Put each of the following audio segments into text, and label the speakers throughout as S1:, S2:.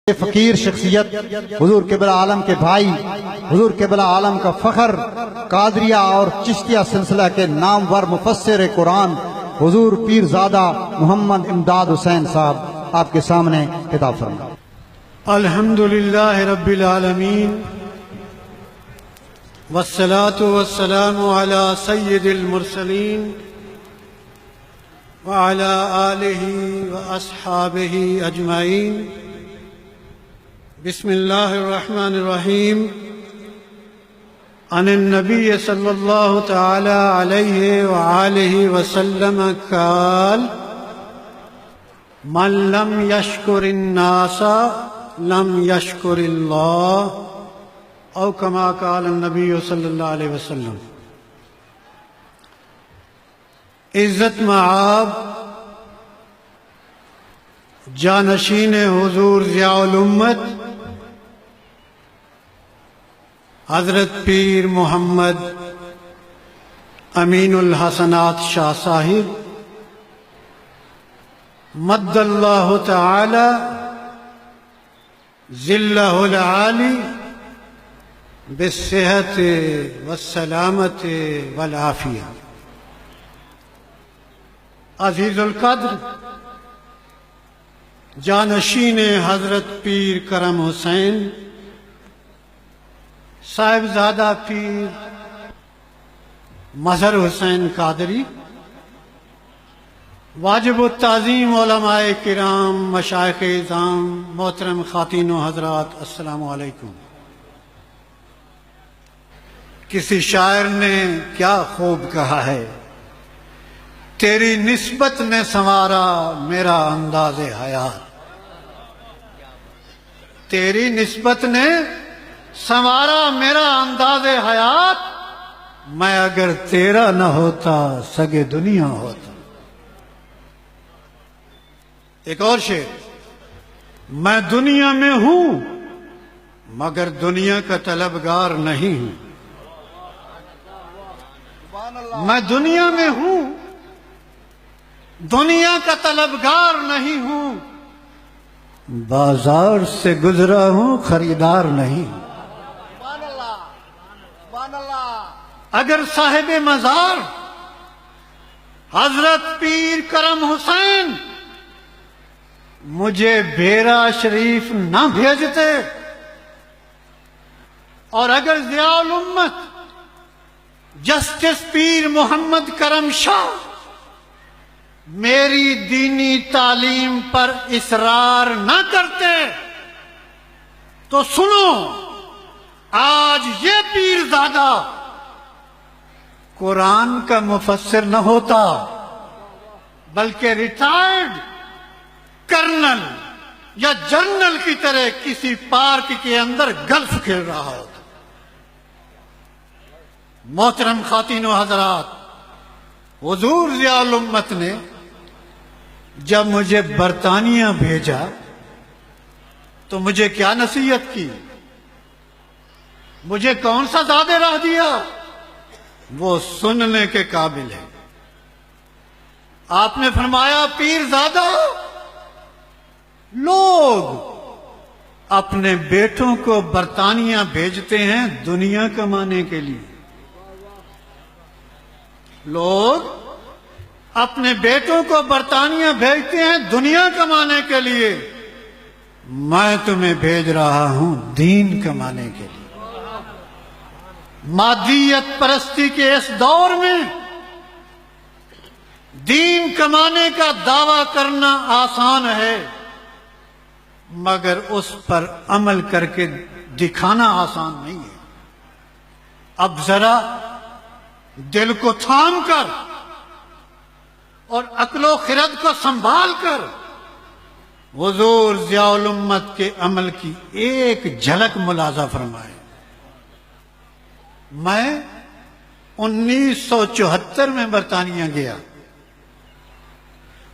S1: فقیر شخصیت حضور قبلہ عالم کے بھائی، حضور قبلہ عالم کا فخر، قادریہ اور چشتیہ سلسلہ کے نامور مفسر قرآن حضور پیر زادہ محمد امداد حسین صاحب آپ کے سامنے خطاب فرمائیں۔
S2: الحمدللہ رب العالمین والصلاة والسلام علی سید المرسلین وعلی آلہ واصحابہ اجمعین۔ بسم اللہ الرحمن الرحیم۔ عن النبی صلی اللہ تعالی علیہ وآلہ وسلم قال من لم یشکر الناس لم یشکر اللہ، او کما قال النبی صلی اللہ علیہ وسلم۔ عزت مآب جانشین حضور ضیاء الامت حضرت پیر محمد امین الحسنات شاہ صاحب مد اللہ تعالی ظلہ العالی بالصحت والسلامت والعافیہ۔ عزیز القدر جانشین حضرت پیر کرم حسین صاحبزادہ پیر مظہر حسین قادری، واجب التعظیم علماء کرام، مشائخ اعظام، محترم خواتین و حضرات، السلام علیکم۔ کسی شاعر نے کیا خوب کہا ہے، تیری نسبت نے سنوارا میرا انداز حیات، تیری نسبت نے سنوارا میرا انداز حیات، میں اگر تیرا نہ ہوتا سگے دنیا ہوتا۔ ایک اور شعر، میں دنیا میں ہوں مگر دنیا کا طلبگار نہیں ہوں، میں دنیا میں ہوں دنیا کا طلبگار نہیں ہوں، بازار سے گزرا ہوں خریدار نہیں ہوں۔ اگر صاحب مزار حضرت پیر کرم حسین مجھے بیرا شریف نہ بھیجتے، اور اگر ضیاء الامت جسٹس پیر محمد کرم شاہ میری دینی تعلیم پر اصرار نہ کرتے تو سنو، آج یہ پیر زادہ قرآن کا مفسر نہ ہوتا بلکہ ریٹائرڈ کرنل یا جنرل کی طرح کسی پارک کے اندر گلف کھیل رہا ہوتا۔ محترم خواتین و حضرات، حضور ضیاء الامت نے جب مجھے برطانیہ بھیجا تو مجھے کیا نصیحت کی، مجھے کون سا زادہ راہ دیا، وہ سننے کے قابل ہے۔ آپ نے فرمایا، پیر زادہ، لوگ اپنے بیٹوں کو برطانیہ بھیجتے ہیں دنیا کمانے کے لیے، لوگ اپنے بیٹوں کو برطانیہ بھیجتے ہیں دنیا کمانے کے لیے، میں تمہیں بھیج رہا ہوں دین کمانے کے لیے۔ مادیت پرستی کے اس دور میں دین کمانے کا دعویٰ کرنا آسان ہے، مگر اس پر عمل کر کے دکھانا آسان نہیں ہے۔ اب ذرا دل کو تھام کر اور عقل و خرد کو سنبھال کر حضور ضیاء الامت کے عمل کی ایک جھلک ملاحظہ فرمائے۔ میں 1974 میں برطانیہ گیا،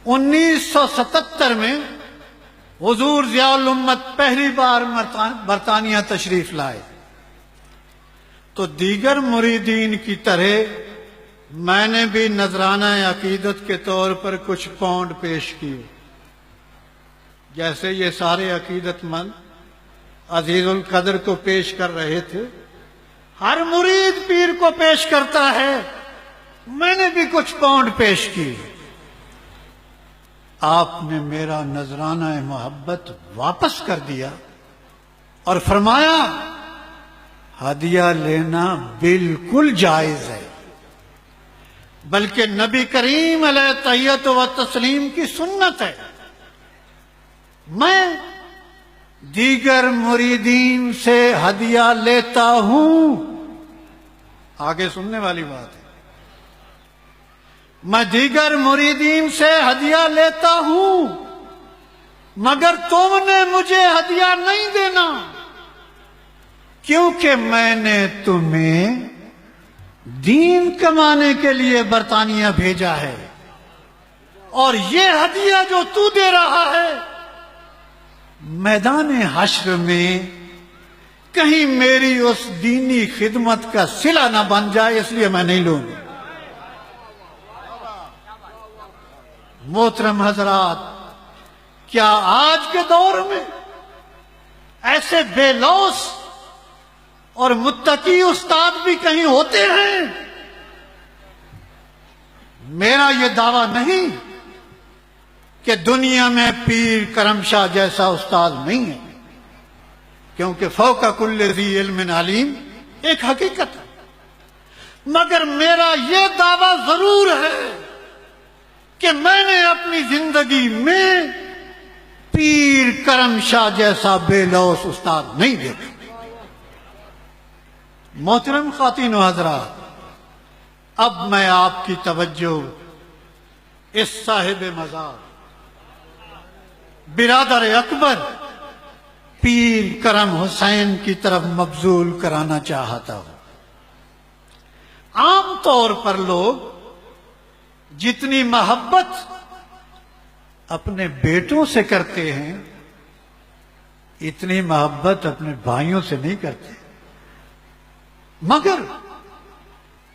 S2: 1977 میں حضور ضیاء الامت پہلی بار برطانیہ تشریف لائے تو دیگر مریدین کی طرح میں نے بھی نذرانہ عقیدت کے طور پر کچھ پاؤنڈ پیش کیے۔ جیسے یہ سارے عقیدت مند عزیز القدر کو پیش کر رہے تھے، ہر مرید پیر کو پیش کرتا ہے، میں نے بھی کچھ پاؤنڈ پیش کی۔ آپ نے میرا نذرانہ محبت واپس کر دیا اور فرمایا ہدیہ لینا بالکل جائز ہے، بلکہ نبی کریم علیہ تحیت و تسلیم کی سنت ہے۔ میں دیگر مریدین سے ہدیہ لیتا ہوں، آگے سننے والی بات ہے، میں دیگر مریدین سے ہدیہ لیتا ہوں، مگر تم نے مجھے ہدیہ نہیں دینا، کیونکہ میں نے تمہیں دین کمانے کے لیے برطانیہ بھیجا ہے، اور یہ ہدیہ جو تو دے رہا ہے میدان حشر میں کہیں میری اس دینی خدمت کا صلہ نہ بن جائے، اس لیے میں نہیں لوں گا۔ محترم حضرات، کیا آج کے دور میں ایسے بے لوث اور متقی استاد بھی کہیں ہوتے ہیں؟ میرا یہ دعویٰ نہیں کہ دنیا میں پیر کرم شاہ جیسا استاد نہیں ہے، کیونکہ فوق کل ذی علم علیم ایک حقیقت ہے، مگر میرا یہ دعویٰ ضرور ہے کہ میں نے اپنی زندگی میں پیر کرم شاہ جیسا بے لوث استاد نہیں دیکھا۔ محترم خواتین و حضرات، اب میں آپ کی توجہ اس صاحب مزار برادر اکبر پیر کرم حسین کی طرف مبذول کرانا چاہتا ہوں۔ عام طور پر لوگ جتنی محبت اپنے بیٹوں سے کرتے ہیں اتنی محبت اپنے بھائیوں سے نہیں کرتے، مگر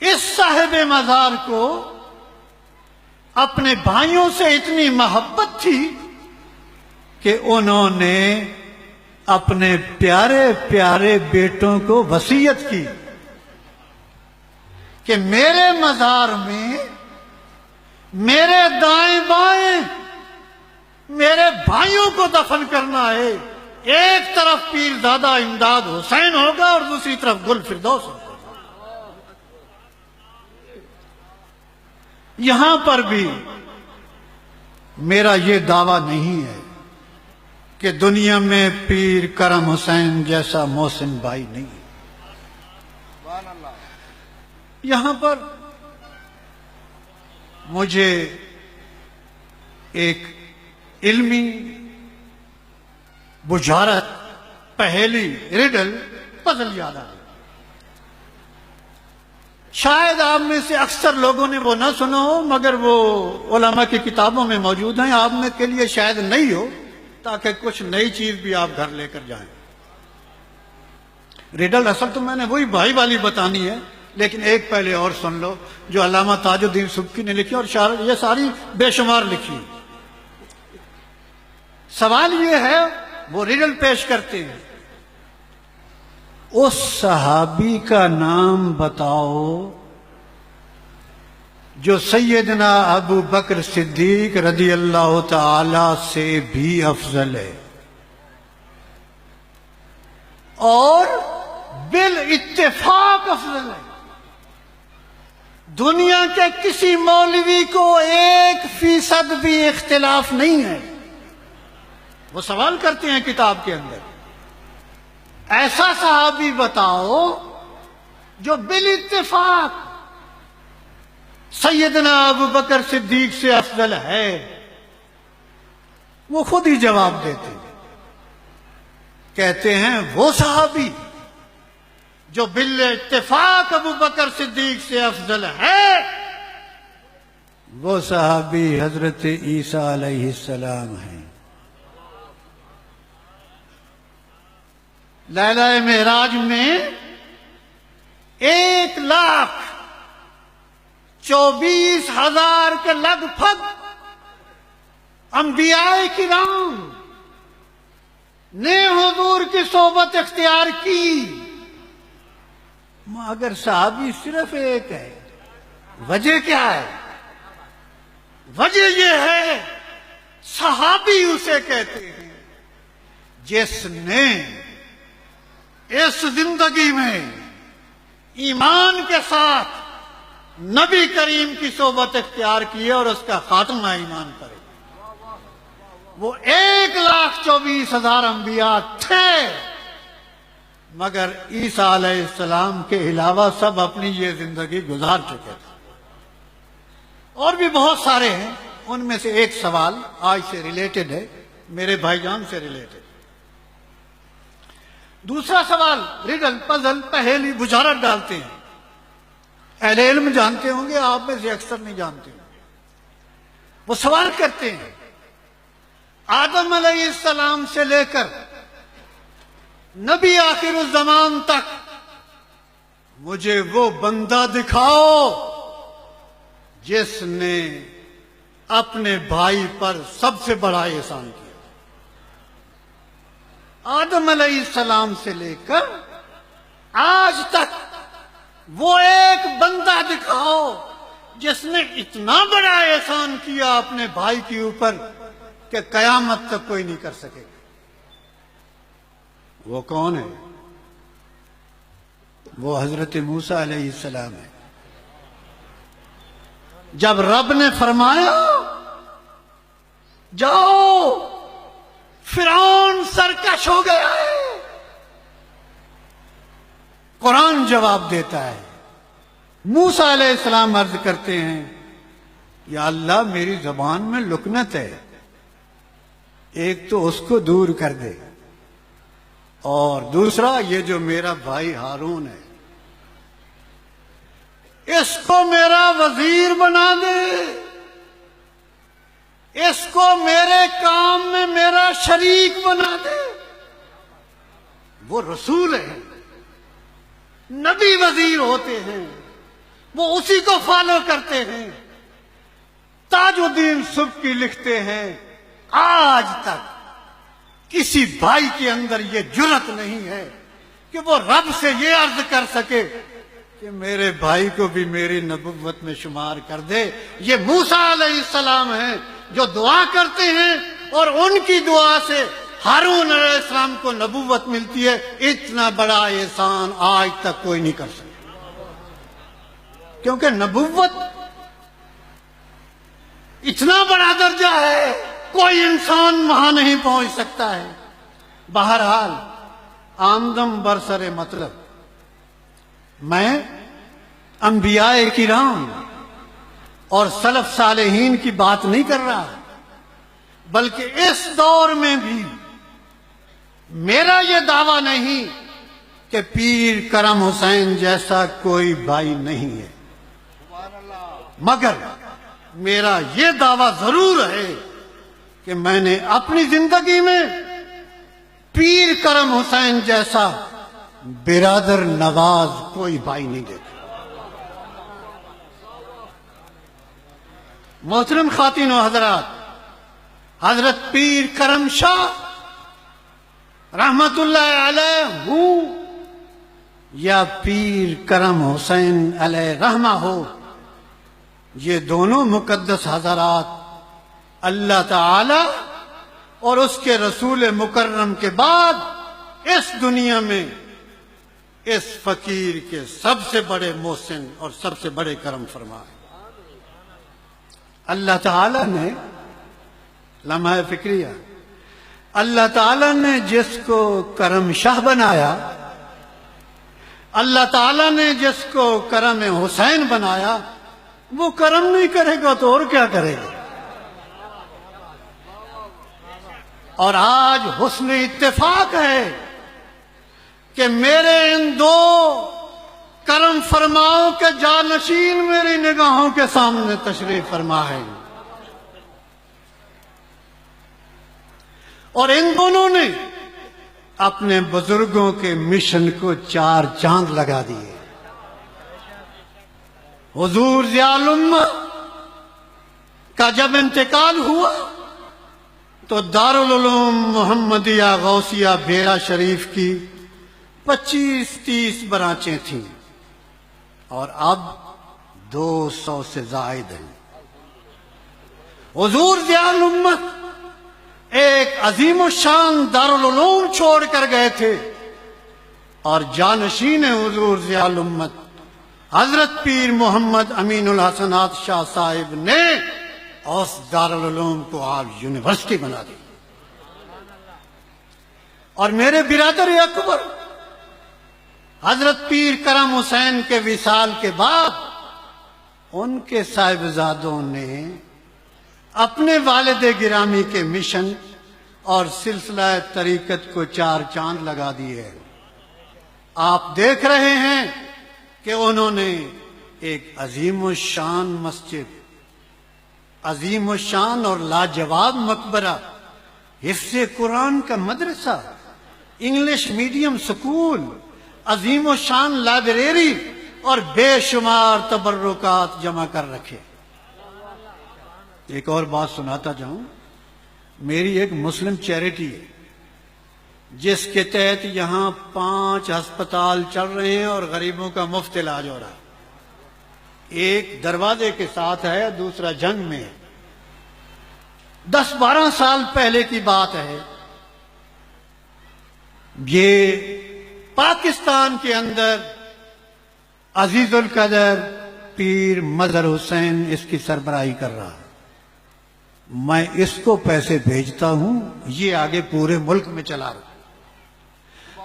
S2: اس صاحب مزار کو اپنے بھائیوں سے اتنی محبت تھی کہ انہوں نے اپنے پیارے پیارے بیٹوں کو وصیت کی کہ میرے مزار میں میرے دائیں بائیں میرے بھائیوں کو دفن کرنا ہے، ایک طرف پیر زادہ امداد حسین ہوگا اور دوسری طرف گل فردوس ہوگا۔ یہاں پر بھی میرا یہ دعویٰ نہیں ہے کہ دنیا میں پیر کرم حسین جیسا محسن بھائی نہیں ہے۔ یہاں پر مجھے ایک علمی بجھارت، پہیلی، ریڈل، پزل یاد آ گئی۔ شاید آپ میں سے اکثر لوگوں نے وہ نہ سنا ہو، مگر وہ علماء کی کتابوں میں موجود ہیں، آپ میں کے لیے شاید نہیں ہو، تاکہ کچھ نئی چیز بھی آپ گھر لے کر جائیں۔ ریڈل اصل تو میں نے وہی بھائی والی بتانی ہے، لیکن ایک پہلے اور سن لو جو علامہ تاج الدین سبکی نے لکھی، اور یہ ساری بے شمار لکھی۔ سوال یہ ہے، وہ ریڈل پیش کرتے ہیں، اس صحابی کا نام بتاؤ جو سیدنا ابو بکر صدیق رضی اللہ تعالی سے بھی افضل ہے اور بالاتفاق افضل ہے۔ دنیا کے کسی مولوی کو 1% بھی اختلاف نہیں ہے۔ وہ سوال کرتے ہیں کتاب کے اندر، ایسا صحابی بتاؤ جو بالاتفاق سیدنا ابو بکر صدیق سے افضل ہے۔ وہ خود ہی جواب دیتے ہیں، کہتے ہیں وہ صحابی جو بالاتفاق ابو بکر صدیق سے افضل ہے وہ صحابی حضرت عیسیٰ علیہ السلام ہیں۔ لیلہ معراج میں 1,24,000 کے لگ بھگ انبیاء کرام نے حضور کی صحبت اختیار کی، مگر صحابی صرف ایک ہے۔ وجہ کیا ہے؟ وجہ یہ ہے صحابی اسے کہتے ہیں جس نے اس زندگی میں ایمان کے ساتھ نبی کریم کی صحبت اختیار کی ہے اور اس کا خاتمہ ایمان پر ہے۔ وہ 1,24,000 انبیاء تھے، مگر عیسیٰ علیہ السلام کے علاوہ سب اپنی یہ زندگی گزار چکے تھے۔ اور بھی بہت سارے ہیں، ان میں سے ایک سوال آج سے ریلیٹڈ ہے، میرے بھائی جان سے ریلیٹڈ۔ دوسرا سوال ریڈل پزل پہیلی بجھارت ڈالتے ہیں، اہل علم جانتے ہوں گے، آپ میں سے اکثر نہیں جانتے ہوں گے۔ وہ سوال کرتے ہیں آدم علیہ السلام سے لے کر نبی آخر الزمان تک مجھے وہ بندہ دکھاؤ جس نے اپنے بھائی پر سب سے بڑا احسان کیا۔ آدم علیہ السلام سے لے کر آج تک وہ ایک بندہ دکھاؤ جس نے اتنا بڑا احسان کیا اپنے بھائی کے اوپر کہ قیامت تک کوئی نہیں کر سکے گا۔ وہ کون ہے؟ وہ حضرت موسیٰ علیہ السلام ہے۔ جب رب نے فرمایا جاؤ فرعون سرکش ہو گیا ہے، قرآن جواب دیتا ہے، موسیٰ علیہ السلام عرض کرتے ہیں یا اللہ میری زبان میں لکنت ہے، ایک تو اس کو دور کر دے، اور دوسرا یہ جو میرا بھائی ہارون ہے اس کو میرا وزیر بنا دے، اس کو میرے کام میں میرا شریک بنا دے۔ وہ رسول ہیں، نبی وزیر ہوتے ہیں، وہ اسی کو فالو کرتے ہیں۔ تاج الدین سبکی لکھتے ہیں آج تک کسی بھائی کے اندر یہ جرأت نہیں ہے کہ وہ رب سے یہ عرض کر سکے کہ میرے بھائی کو بھی میری نبوت میں شمار کر دے۔ یہ موسیٰ علیہ السلام ہیں جو دعا کرتے ہیں اور ان کی دعا سے ہارون علیہ السلام کو نبوت ملتی ہے۔ اتنا بڑا احسان آج تک کوئی نہیں کر سکتا، کیونکہ نبوت اتنا بڑا درجہ ہے، کوئی انسان وہاں نہیں پہنچ سکتا ہے۔ بہرحال آمدم برسر مطلب میں انبیاء کرام اور سلف صالحین کی بات نہیں کر رہا، بلکہ اس دور میں بھی میرا یہ دعویٰ نہیں کہ پیر کرم حسین جیسا کوئی بھائی نہیں ہے، مگر میرا یہ دعویٰ ضرور ہے کہ میں نے اپنی زندگی میں پیر کرم حسین جیسا برادر نواز کوئی بھائی نہیں دیکھا۔ محترم خواتین و حضرات، حضرت پیر کرم شاہ رحمت اللہ علیہ ہوں یا پیر کرم حسین علیہ رحمہ ہو، یہ دونوں مقدس حضرات اللہ تعالی اور اس کے رسول مکرم کے بعد اس دنیا میں اس فقیر کے سب سے بڑے محسن اور سب سے بڑے کرم فرما ہے۔ اللہ تعالی نے لمحہ فکریہ، اللہ تعالی نے جس کو کرم شاہ بنایا، اللہ تعالی نے جس کو کرم حسین بنایا، وہ کرم نہیں کرے گا تو اور کیا کرے گا؟ اور آج حسن اتفاق ہے کہ میرے ان دو کرم فرماؤں کے جانشین میری نگاہوں کے سامنے تشریف فرما ہے، اور ان دونوں نے اپنے بزرگوں کے مشن کو 4 چاند لگا دیے۔ حضور ضیاء الامہ کا جب انتقال ہوا، تو دارالعلوم محمدیہ غوثیہ بھیڑا شریف کی 25-30 برانچیں تھیں اور اب 200 سے زائد ہیں۔ حضور ضیاء الامت ایک عظیم الشان دارالعلوم چھوڑ کر گئے تھے اور جانشین حضور ضیاء الامت حضرت پیر محمد امین الحسنات شاہ صاحب نے اس دارالعلوم کو آج یونیورسٹی بنا دی۔ اور میرے برادر اکبر حضرت پیر کرم حسین کے وصال کے بعد ان کے صاحبزادوں نے اپنے والد گرامی کے مشن اور سلسلہ طریقت کو 4 چاند لگا دیے۔ آپ دیکھ رہے ہیں کہ انہوں نے ایک عظیم الشان مسجد، عظیم الشان اور لاجواب مقبرہ، حفظ قرآن کا مدرسہ، انگلش میڈیم سکول، عظیم الشان لائبریری اور بے شمار تبرکات جمع کر رکھے۔ ایک اور بات سناتا جاؤں، میری ایک مسلم چیریٹی ہے جس کے تحت یہاں 5 ہسپتال چل رہے ہیں اور غریبوں کا مفت علاج ہو رہا ہے۔ ایک دروازے کے ساتھ ہے، دوسرا جنگ میں ہے۔ 10-12 سال پہلے کی بات ہے، یہ پاکستان کے اندر عزیز القدر پیر مظہر حسین اس کی سربراہی کر رہا ہے۔ میں اس کو پیسے بھیجتا ہوں، یہ آگے پورے ملک میں چلا رہا۔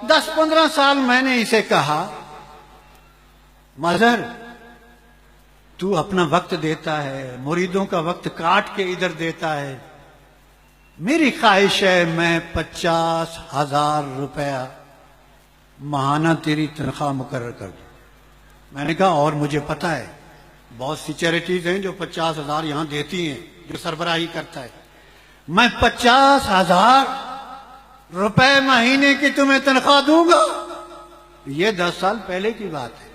S2: 10-15 سال میں نے اسے کہا، مظہر تو اپنا وقت دیتا ہے، مریدوں کا وقت کاٹ کے ادھر دیتا ہے، میری خواہش ہے میں 50,000 روپیہ ماہانہ تیری تنخواہ مقرر کر دوں۔ میں نے کہا اور مجھے پتا ہے بہت سی چیریٹیز ہیں جو 50,000 یہاں دیتی ہیں جو سربراہی کرتا ہے، میں 50,000 روپے مہینے کی تمہیں تنخواہ دوں گا۔ یہ 10 سال پہلے کی بات ہے،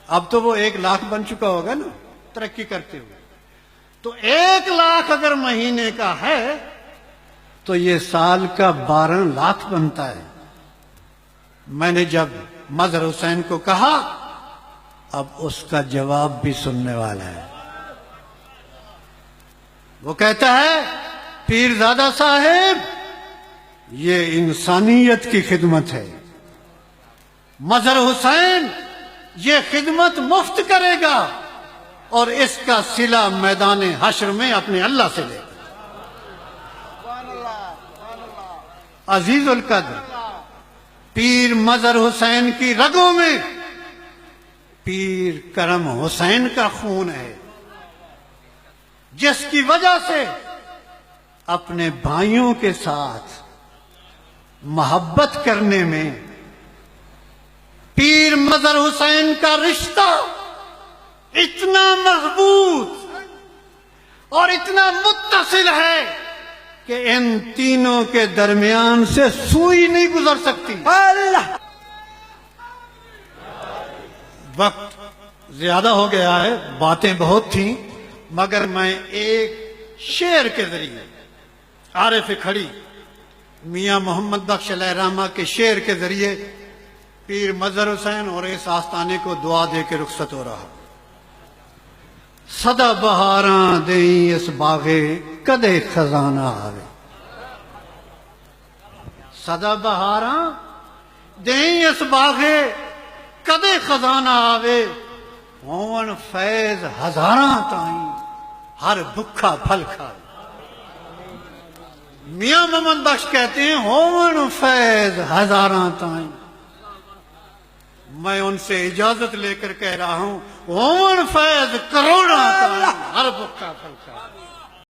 S2: اب تو وہ 1 لاکھ بن چکا ہوگا نا ترقی کرتے ہوئے۔ تو 1 لاکھ اگر مہینے کا ہے تو یہ سال کا 12 لاکھ بنتا ہے۔ میں نے جب مظہر حسین کو کہا، اب اس کا جواب بھی سننے والا ہے۔ وہ کہتا ہے، پیرزادہ صاحب یہ انسانیت کی خدمت ہے، مظہر حسین یہ خدمت مفت کرے گا اور اس کا صلہ میدان حشر میں اپنے اللہ سے لے گا۔ عزیز القدر پیر مظہر حسین کی رگوں میں پیر کرم حسین کا خون ہے، جس کی وجہ سے اپنے بھائیوں کے ساتھ محبت کرنے میں پیر مظہر حسین کا رشتہ اتنا مضبوط اور اتنا متصل ہے کہ ان تینوں کے درمیان سے سوئی نہیں گزر سکتی۔ اللہ وقت زیادہ ہو گیا ہے، باتیں بہت تھیں، مگر میں ایک شعر کے ذریعے عارف کھڑی میاں محمد بخش علیہ رحمہ کے شعر کے ذریعے پیر مظہر حسین اور اس آستانے کو دعا دے کے رخصت ہو رہا۔ سدا بہاراں دیں اس باغے کدے خزانہ آوے، سدا بہاراں دیں اس باغے کدے خزانہ آوے، ہون فیض ہزاراں تائیں ہر بکھا پھل کھائے۔ میاں محمد بخش کہتے ہیں ہون فیض ہزاراں تائیں، میں ان سے اجازت لے کر کہہ رہا ہوں ہون فیض کروڑاں تائیں ہر بکھا پھل کھائے۔